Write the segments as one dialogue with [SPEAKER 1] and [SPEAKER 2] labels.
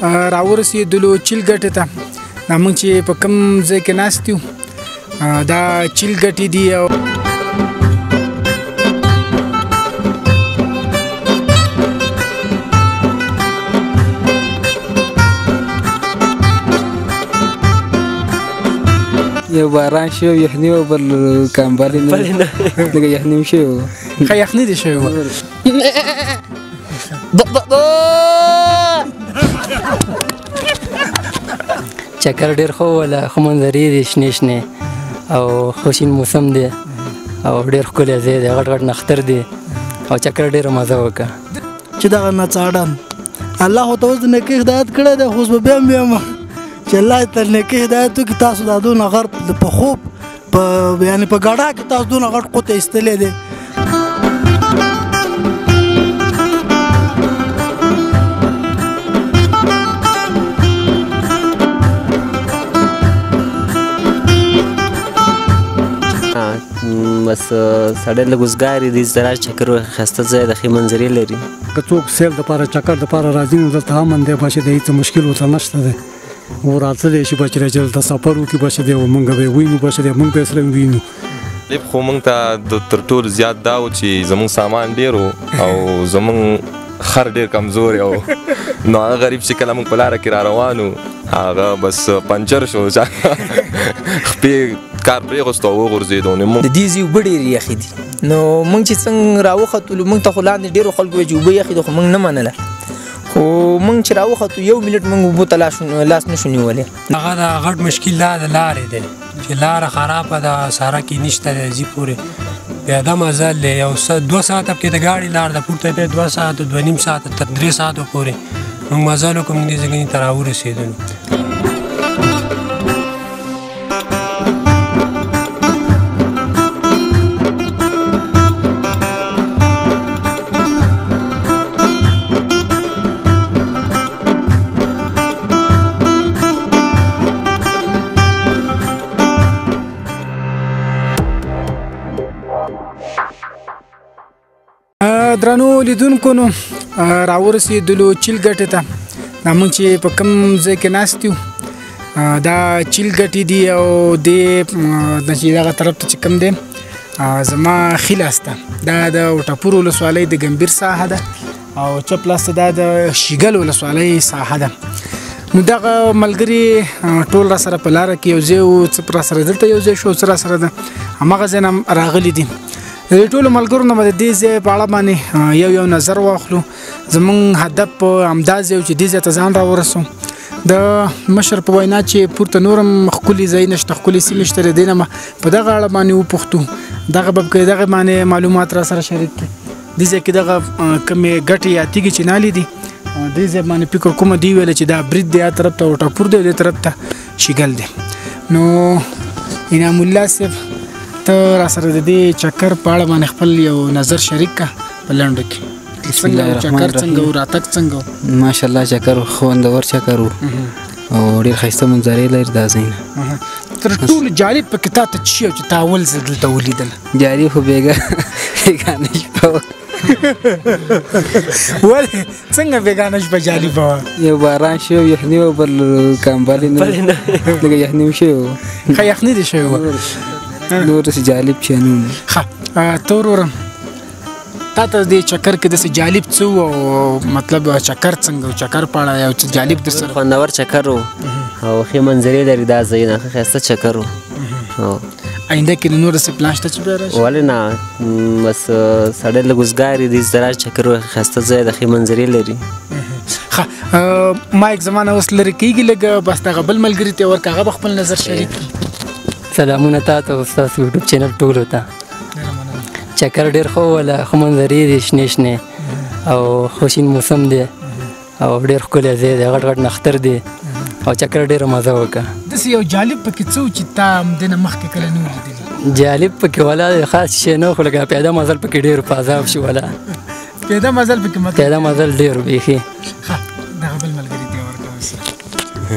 [SPEAKER 1] راورسېدلو چیل ګټې ته دا موږ چې په کوم ځای کې ناست یو دا چیل ګټې دي او
[SPEAKER 2] یو باران شو یخني او بل کامبالي نه لکه یخني شو
[SPEAKER 1] ښه یخني دې شوی وه
[SPEAKER 3] چکر ډېر ښه وله ښه منظرې دي شنې شنې او خوشین موسم دی او ډېر ښکلی ځای دی غټ غټ نختر دی او چکر ډېره مزه وکړه
[SPEAKER 4] چې دغه نڅاډن الله ورته اوس د نیکۍ هدایت کړی دی خو اوس به بیا هم وایم چې الله تر نیکۍ هدایت وکړي تاسو دا دونه غر په خوب یعنې په ګډا کې تاسو دونه غټ قوت ایستلی دی
[SPEAKER 5] بس سړی لږ وزګاري دي زراج چکر ښایسته ځای د ښې منظرې لري
[SPEAKER 6] که څوک سیل دپاره چکر دپاره راځي نو دلته امن دی بچې د هېڅ مشکل ورته نشته دی و راتللی شي بچې چې دلته سفر وکړي بچې دی موږ به یې وینو بچې دی موږ به یې سره وینو
[SPEAKER 7] خو موږ ته تر ټولو زیات دا و چې زموږ سامان ډېر و او زموږ خر ډېر کمزوري و نو هغه غریب چې کله موږ په لاره کې را روان و هغه بس پنچر شو خپې کار پرېغوستو او وغورځېدو
[SPEAKER 8] د دې ځای اوبه ډېرې یخې دي نو موږ چې څنګه راوختلو موږ ته خو لاندې ډېرو خلکو وایي چې اوبه یخې دي خو موږ نه منله خو موږ چې راوختو 1 منټ موږ اوبو ته لاس نشو نیولی
[SPEAKER 9] هغه د غټ مشکل دا د لارې دی چې لاره خرابه ده سړک یې نشته دی ځي پورې پیاده مزل دی یو 2 ساعته پکې د ګاډي لار ده پورته بیا 2 ساعته 2.5 ساعته تر 3 ساعتو پورې موږ مزل وکړو موږ دې ځای ته راورسېدلو
[SPEAKER 1] درنو لیدونکو نو راورسېدلو چیل ګټې ته دا موږ چې په کوم ځای کې ناست یو دا چیل ګټې دي او دې چې دغه طرف ته چې کوم دی زما ښي لاس ته دا د وټپور ولسوالۍ د ګمبیر ساحه ده او چپ لاس ته دا د شیګل ولسوالۍ ساحه ده نو دغه ملګري ټول را سره په لاره کې یو ځای و څه را سره دلته یو ځای شو څه را سره ده هماغه ځای نه راغلي دي د ټولو ملګرو نه به د دې ځای په اړه باندې یو نظر واخلو زموږ هدف همدا ځای و چې دې ځای ته ځان راورسو د مشر په وینا چې پورته نور هم ښکلي ځای نشته ښکلي سیمې شته د دې نه په دغه اړه باندې وپوښتو دغه به کې دغه باندې معلومات را سره شریک کړي دې ځای کې دغه کومې ګټې یا تیږې چې نالې دي دې ځای باندې فکر کومه دی ویله چې دا برید دی طرف ته وټپور دی دې طرف ته شیګل دی نو انعام الله صاحب ته را سره د دې چکر په اړه باندې خپل یو نظر شریک کړه په لنډو کې څنګه چکر څنګه و راتګ څنګه و
[SPEAKER 2] ماشاءالله چکر خوندور چکر و او ډېر ښایسته منظرې لري دا ځایونه
[SPEAKER 1] تر ټولو جالب پکې تا ته څه شی و چې تا اول ځل دلته ولیدل
[SPEAKER 2] جالب خو بېګانه شپه وه
[SPEAKER 1] ولې څنګه بېګانه شپه جالبه وه
[SPEAKER 2] یو باران شو یخني او بل کامبالي نه لکه یخني شوی و
[SPEAKER 1] ښه یخني دې شوی وه
[SPEAKER 2] نور داسې جالب شیانونه
[SPEAKER 1] ښه ته وروره تا ته دې چکر کې داسې جالب څه و او مطلب چکر څنګه و چکر په اړه یو څه جالب درسره
[SPEAKER 5] خوندور چکر و او ښې منظرې لري دا ځایونه ښه ښایسته چکر و
[SPEAKER 1] آینده کې نور داسې پلان شته چې بیا راشي
[SPEAKER 5] ولې نه بس سړی لږ وزګاري دي زراج چکر ښایسته ځای د ښې منظرې لري
[SPEAKER 1] ښه مایک زما نه اوس لرې کېږي لږ بس دغه بل ملګري ته ورکړه هغه به خپل نظر شریک کړي
[SPEAKER 3] سلامونه تا ته ستاسو یوټیوب چینل ټولو ته چکر ډېر ښه وله ښه منظرې دي شنې شنې او خوشین موسم دی او ډېر ښکلی ځای دی غټ غټ نختر دی او چکر ډېره مزه وکړه
[SPEAKER 1] داسې یو جالب پکې څه و چې تا همدې نه مخکې کله نه و لیدلي
[SPEAKER 3] جالب پکې ولا خاص شی نه خو لکه پیاده مزل پکې ډېر په عذاب شو ولا
[SPEAKER 1] پیاده مزل پکې
[SPEAKER 3] پیاده مزل ډېر بیخي
[SPEAKER 1] ښه دغه بل ملګري ته ورکړه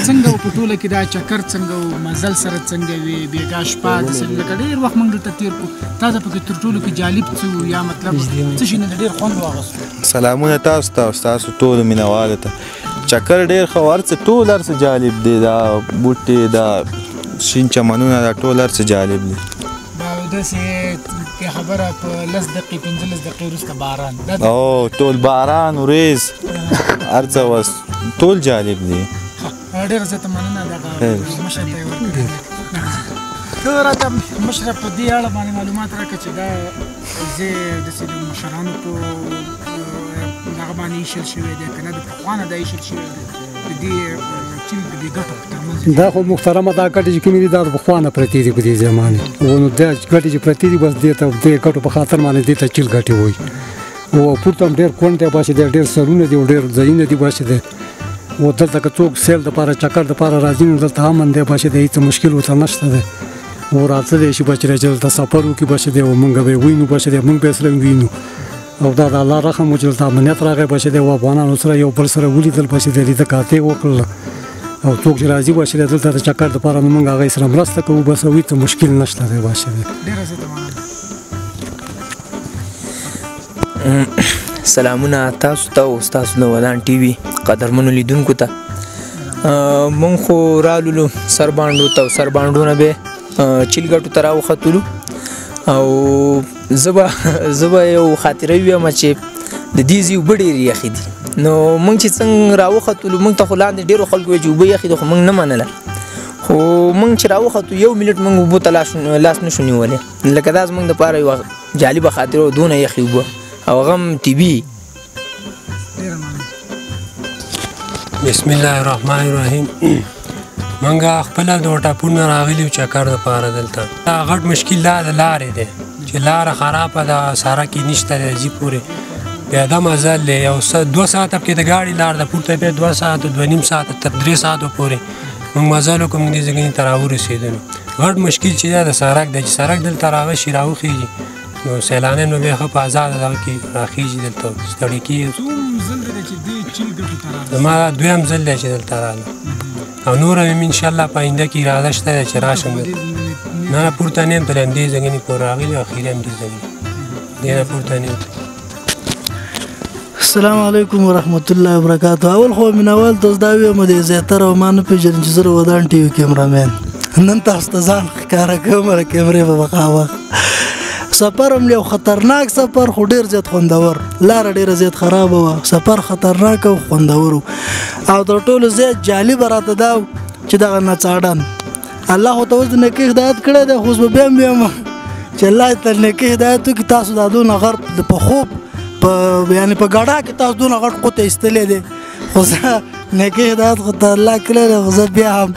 [SPEAKER 1] څنګه په ټوله کې دا چکر څنګه و مزل سره څنګه وي بېګا شپه داسې لکه ډېر وخت موږ دلته تېر کړو تا ته پکې تر ټولو کې جالب څه و یا مطلب څه شي نه ډېر خوند واخیستو
[SPEAKER 10] سلامونه تاسو ته ستاسو ټولو مینهوالو ته چکر ډېر ښه و هر څه ټول هر څه جالب دی دا بوټي دا شین چمنونه دا ټول هر څه جالب دی
[SPEAKER 1] داسې خبره په 10 دقیقې 15 دقیقې وروسته باران
[SPEAKER 10] ټول باران وریځ هر څه وس ټول جالب دی
[SPEAKER 1] ډېره زیاته مننه دغه مشر ته یې ورکړې ته راته مشره په دې اړه باندې معلومات راکړه چې دا زه داسې د مشرانو په دغه باندې ایښل شوی دی که نه د پخوا نه دا ایښل شوی دی د دې چیل د دې ګټو په ترمنځ
[SPEAKER 6] دا خو محترمه دا ګټې چې کومې دي دا د پخوا نه پرتې دي په دې زمانې نو دا ګټې چې پرتې دي بس دې ته دې ګټو په خاطر باندې دې ته چیل ګټې وایي او پورته هم ډېر کونډ دی باسي دی ډېر سرونه دي او ډېر ځایونه دي باسي دی او دلته که څوک سیل دپاره چکر دپاره راځي نو دلته امن دی باسي دی هېڅ مشکل ورته نشته دی او راتللی شي بچی چې دلته سفر وکړي باسي دی او موږ به یې وینو باسي دی موږ به یې سره وینو او دا د الله رحم و چې دلته امنیت راغی باسي دی او افغانانو سره یو بل سره ولیدل باسي دی لیده کاتې وکړله او څوک چې راځي باسي دی دلته د چکر دپاره نو موږ هغوی سره مرسته کوو بس او هېڅ مشکل نشته دی باسي دی
[SPEAKER 8] سلامونه تاسو ته او ستاسو د ودان ټي وي قدرمنو لیدونکو ته مونږ خو رالولو سربانډو ته او سربانډو نه به چیلګټو ته راوختلو او زه به یو خاطره ویم چې د دې ځای اوبه ډېرې یخې دي نو مونږ چې څنګه راوختلو مونږ ته خو لاندې ډېرو خلکو وایي چې اوبه یخې دي خو مونږ نه منله خو مونږ چې راوختو 1 منټ مونږ اوبو ته لاس نشو نیولی لکه دا زمونږ دپاره یوه جالبه خاطره و دونه یخې اوبه او غم طبي
[SPEAKER 9] بسم الله الرحمن الرحیم منګه خپل د ټاپون راغلی چکر د پاره دلته دا غټ مشکل دا لارې ده چې لار خرابه ده سارا کې نشته دی پورې بیا دا مزل یو 2 ساعت کې د گاډي لار د پورته به 2 ساعت 2.5 ساعت تر 3 ساعت پورې موږ مزل کوم دې ځګنی تر ورسېدل غټ مشکل چې دا سارک د سارک دلته راوشي راوخیږي نو سیلانیان به خو په آزاد ده کې راخیږي دلته ستړي کیږي ما دویم ځل دی چې دلته راغلم او نور هم ان شاء الله په آینده کې اراده شته چې راشم نه پورته نه تر دې ځګنی پور راغلی اخیر هم دې ځګنی نه پورته نه
[SPEAKER 4] السلام علیکم ورحمت الله وبرکاته اول خو منوال تاسو دا ویم د زیاتره او مان په جن چې زره ودان ټي وي کیمرامین نن تاسو ته ځان ښکاره کوم کیمرې په بقاوه سفر هم یو خطرناک سفر خو ډیر زیات خوندور لار ډیره زیات خراب و سفر خطرناک او خوندور او تر ټولو زیات جالب راته دا چې دغه نڅاډن الله ته اوس نه کې هدایت کړی دی خو به بیا چې الله ته نه کې هدایت کی تاسو د دون غر په خوب په یعنی په ګډا کې تاسو دون غټ قوت استلې دي خو نه کې هدایت خو ته الله کړی خو بیا هم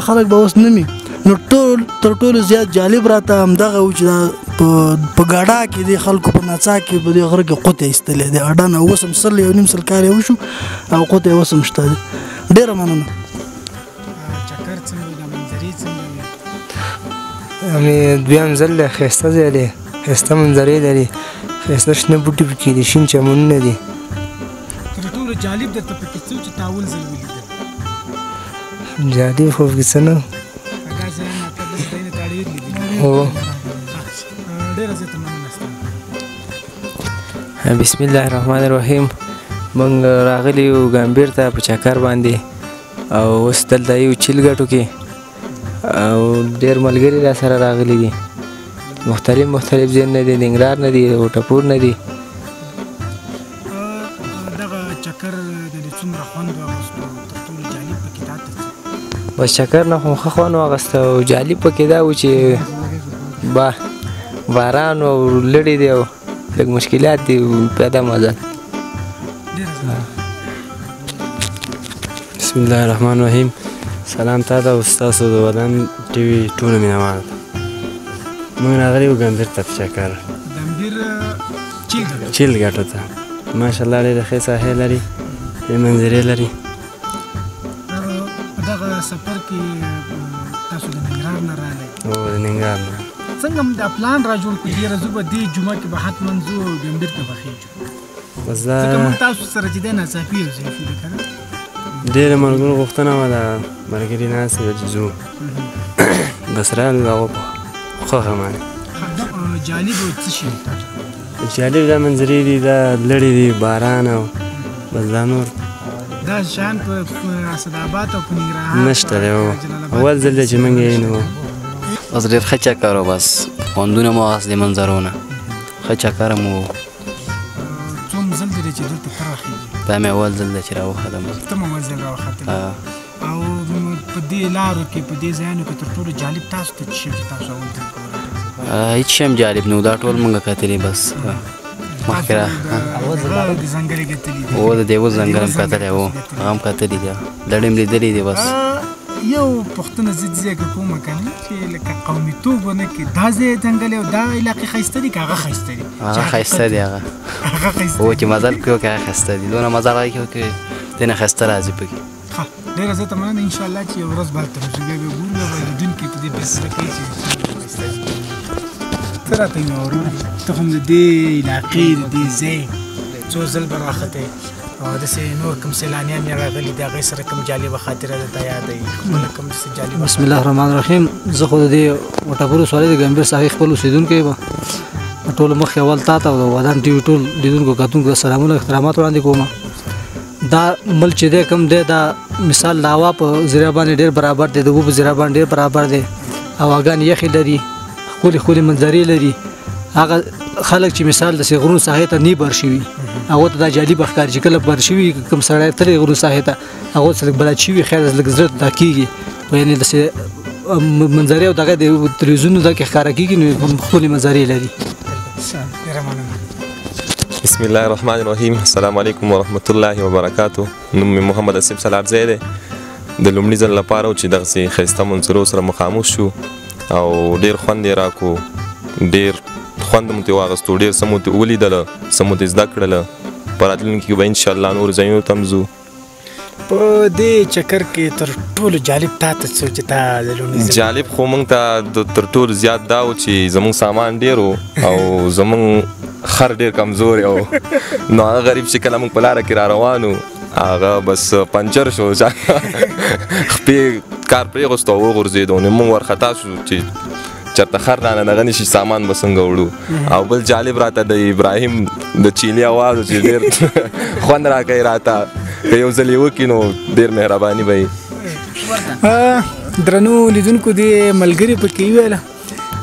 [SPEAKER 4] خلک به اوس نمی نو ټول تر ټولو زیات جالب راته هم دغه و چې په ګاډا کې د خلکو په نڅا کې په دې غره کې قوت ایستلې دی اډان اوسم سل یو نیم سل کار یو شو او قوت اوسم شته ډیره مننه
[SPEAKER 1] چکر څنګه د منظرې څنګه
[SPEAKER 8] امي دویم ځل خسته دی خسته منظرې لري خسته شنه بوټي پکې دي شین چمنونه دي
[SPEAKER 1] تر ټولو جالب درته پکې څه چې تاول ځل ولیدل
[SPEAKER 8] جالب خو څه نه
[SPEAKER 5] بسم الله الرحمن الرحیم موږ راغلی یو ګامبیر ته په چکر باندې او اوس دلته یو چیلګټو کې او ډېر ملګري را سره راغلي دي مختلف ځایونه دي ننګرهار نه دي او ټاپور نه دي
[SPEAKER 1] دغه چکر د څومره خوند واغوستو تر ټولو جالب پکې دا
[SPEAKER 5] بس چکر نه خو ښه خوند واغسته او جالب پکې دا و چې باران او لړې دی او لږ مشکلات دي پیدا مزل
[SPEAKER 11] بسم الله الرحمن الرحیم سلام تاسو او تاسو د ودان ټي وي ټول مینوال موږ راغلي یو ګامبیر ته چکر
[SPEAKER 1] ګامبیر
[SPEAKER 11] چیلګټو ته ماشاءالله ډېره ښه ساحه لري ښې منظرې لري
[SPEAKER 1] دغه سفر کې تاسو د ننګرهار نه راغلئ
[SPEAKER 11] او د ننګرهار نه
[SPEAKER 1] څنګه د پلان را جوړ کړی ډیره زوبه دی جمعه کې به حتما زو ګمبیر ته بخیږو
[SPEAKER 11] بس دا
[SPEAKER 1] څنګه تاسو سره چې د ناڅاپي یو ځای شو کنه
[SPEAKER 11] ډېر ملګرو غوښتنه وه د ملګري ناست ویل چې ځو بس رالو د هغو په خوښه باندې
[SPEAKER 1] جالب څه شي
[SPEAKER 11] جالب دا منظرې دي دا لړې دي باران او بس دا نور
[SPEAKER 1] دا شان په اسداباد او په ننګرهار
[SPEAKER 11] نشته دی اول ځل دی چې موږ یې نو
[SPEAKER 2] بس ډېر ښه چکر و بس خوندونه مو اخیست د منظرونه ښه چکر مو
[SPEAKER 1] څوم ځل دی چې دلته ته راخېږي
[SPEAKER 2] دا مې اول ځل دی چې راوختم
[SPEAKER 1] ته مو اول ځل راوختلی او په دې لارو کې په دې ځایونو کې تر ټولو جالب تاسو ته څه شی چې تاسو اول ځل
[SPEAKER 2] هیڅ شی هم جالب نه و دا ټول موږ کتلي بس مخکې را
[SPEAKER 1] د ځنګل کتلي
[SPEAKER 2] و د دیوه ځنګل هم کتلی و هغه هم کتلي دي لړې هم لیدلي دي بس
[SPEAKER 1] یو پوښتنه زه دې ځای کې کوم کنه چې لکه قومیتوب ونه کې دا ځای ځنګل او دا علاقې ښایسته دي که هغه ښایسته دي
[SPEAKER 2] هغه ښایسته دي هغه هو چې مزل کوي که هغه ښایسته دي دونه مزل هغه کوي که دې نه ښایسته راځي پکې
[SPEAKER 1] ډېره زه ته مننه انشاءالله چې یو ورځ به هلته راشو بیا به ګورو بیا به لیدونکي په دې فیصله کوي چې ته راته مې وروره ته خو هم د دې علاقې د دې ځای څو ځل به راختې او داسې نور کوم سیلانیان یې راغلي دي هغوی سره کوم جالبه خاطره درته یادوي خپله کوم داسې جالبه
[SPEAKER 12] بسم الله الرحمن الرحیم زه خو د دې وټاپور ولسوالۍ د ګمبیر ساحې خپل اوسېدونکی یم ټولو مخکې اول تا ته او د ودان ټي وي ټول لیدونکو کتونکو سلامونه احترامات وړاندې کوم دا ملک چې دی کوم دی دا مثال د هوا په ذریعه باندې ډېر برابر دی د اوبو په ذریعه باندې ډېر برابر دی هواګانې یخې لري ښکلې ښکلې منظرې لري هغه خلک چې مثال د غرونو ساحې ته نه بر شوي هغو ته دا جالبه ښکاري چې کله بر شوي کوم سړی تللی غرونو ساحې ته هغو ته لږ بلد شوي خیر لږ زړه دا کېږي یعنې داسې منظرې او دغه د تلویزیونو دا کې ښکاره کېږي نو ښکلې منظرې لري
[SPEAKER 7] بسم الله الرحمن الرحیم السلام علیکم ورحمت الله وبرکاتو نوم مې محمد اسیب سلارزی دی د لومړي ځل لپاره چې دغسې ښایسته منظرو سره مخامخ شو او ډېر خوند یې راکړو ډېر خوند مو ترې واخیستو ډېر څه مو ترې ولیدله څه مو ترې زده کړله په راتلونکي کې به انشاءالله نور ځایونو ته هم ځو
[SPEAKER 1] په دې چکر کې تر ټولو جالب تا ته څه چې تا د لومړي ځل
[SPEAKER 7] جالب خو موږ ته تر ټولو زیات دا و چې زموږ سامان ډېر و او زموږ خر ډېر کمزور او نو هغه غریب چې کله موږ په لاره کې را روان و هغه بس پنچر شو خپې کار پرېغوستو او وغورځېدو نو موږ وارخطا شو چې چېرته خر رانه دغه نه شي سامان به څنګه وړو او بل جالب راته د ابراهیم د چیلي اواز و چې ډېر خوند راکوي راته که یو ځل یې وکړي نو ډېر مهرباني به وي
[SPEAKER 1] درنو لیدونکو دې ملګري پکې ویله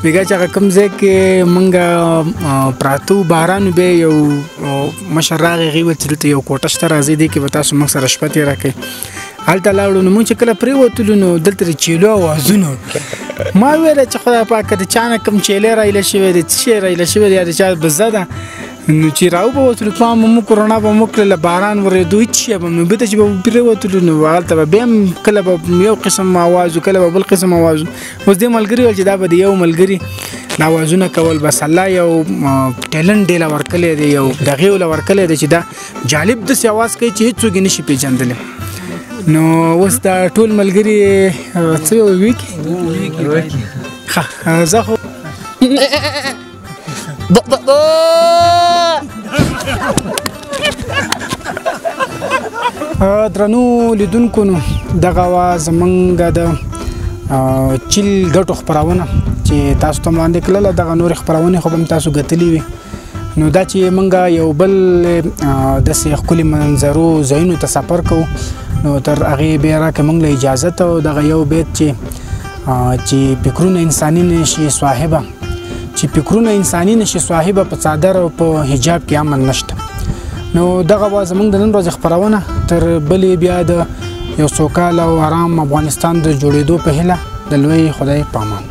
[SPEAKER 1] بېګا چې هغه کوم ځای کې مونږ پراته وو باران بیا یو مشر راغی هغې وویل چې دلته یو کوټه شته راځئ دې کې به تاسو موږ سره شپه تېره کوئ هلته لاړو نو مونږ چې کله پرېوتلو نو دلته د چیلو اوازونه ما ویله چې خدای پاکه د چا نه کوم چیلی رایله شوی دی څه شی رایله شوی دی یا د چا بزه ده نو چې راوبوتلو پام به مو کړو رڼا به مو کړله باران ورېدو هېڅ شی به نو بېرته چې به پرېوتلو نو هلته به بیا هم کله به یو قسم آواز و کله به بل قسم آواز و اوس دې ملګري ویل چې دا به د یو ملګري آوازونه کول بس الله یو ټیلنټ دې له ورکلی دی یو دغې له ورکلی دی چې دا جالب داسې آواز کوي چې هېڅوک یې نشي پېژندلی نو اوس دا ټول ملګري څه وکړي ښه زه خو درنو لیدونکو نو دغه وه زموږ د چیل ګټو خپرونه چې تاسو ته وړاندې کړله دغه نورې خپرونې خو به هم تاسو ګټلي وي نو دا چې موږ یو بل داسې ښکلي منظرو ځایونو ته سفر کوو نو تر هغې بیا راکړه موږ له اجازت او دغه یو بیت چې فکرونه انساني نشي صاحبه چې فکرونه انساني نشي صاحبه په څادر او په حجاب کې امن نشته نو دغه به زموږ د نن ورځې خپرونه تر بلې بیا د یو سوکاله او ارام افغانستان د جوړېدو په هیله د لوی خدای په امان